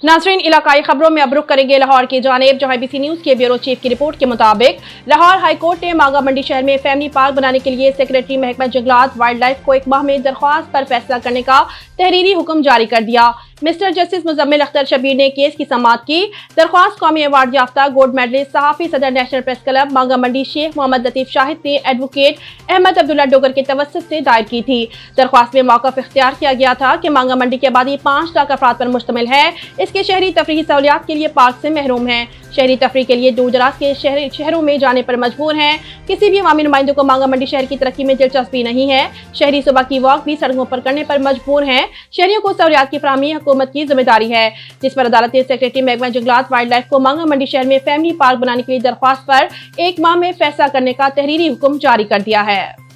नाज़रीन, इलाकाई खबरों में अब रुख करेंगे लाहौर की जानिब, जहां ABC न्यूज के ब्यूरो चीफ की रिपोर्ट के मुताबिक लाहौर हाई कोर्ट ने मांगा मंडी शहर में फैमिली पार्क बनाने के लिए सेक्रेटरी महकमा जंगलात वाइल्ड लाइफ को 1 माह में दरख्वास्त पर फैसला करने का तहरीरी हुक्म जारी कर दिया। मिस्टर जस्टिस मुजम्मिल अख्तर शबीर ने केस की समाअत की। दरख्वास्त कौमी अवार्ड याफ्ता गोल्ड मेडलिस्ट सहाफ़ी सदर नेशनल प्रेस क्लब मांगा मंडी शेख मोहम्मद लतीफ शाहिद ने एडवोकेट अहमद अब्दुल्ला डोगर के तवस्सुत से दायर की थी। दरख्वास्त में मौक़िफ़ इख्तियार किया गया था कि मांगा मंडी की आबादी 5 लाख अफराद पर मुश्तमिल है। इसके शहरी तफरीही सहूलियात के लिए पार्क से महरूम है। शहरी तफरी के लिए दूर दराज के शहरों में जाने पर मजबूर हैं। किसी भी अवामी नुमाइंदों को मांगा मंडी शहर की तरक्की में दिलचस्पी नहीं है। शहरी सुबह की वॉक भी सड़कों पर करने पर मजबूर हैं। शहरियों को सहूलियात की फराहमी हुकूमत की जिम्मेदारी है, जिस पर अदालत ने सेक्रेटरी महकमा जंगलात वाइल्ड लाइफ को मांगा मंडी शहर में फैमिली पार्क बनाने के लिए दरख्वास्त पर 1 माह में फैसला करने का तहरीरी हुक्म जारी कर दिया है।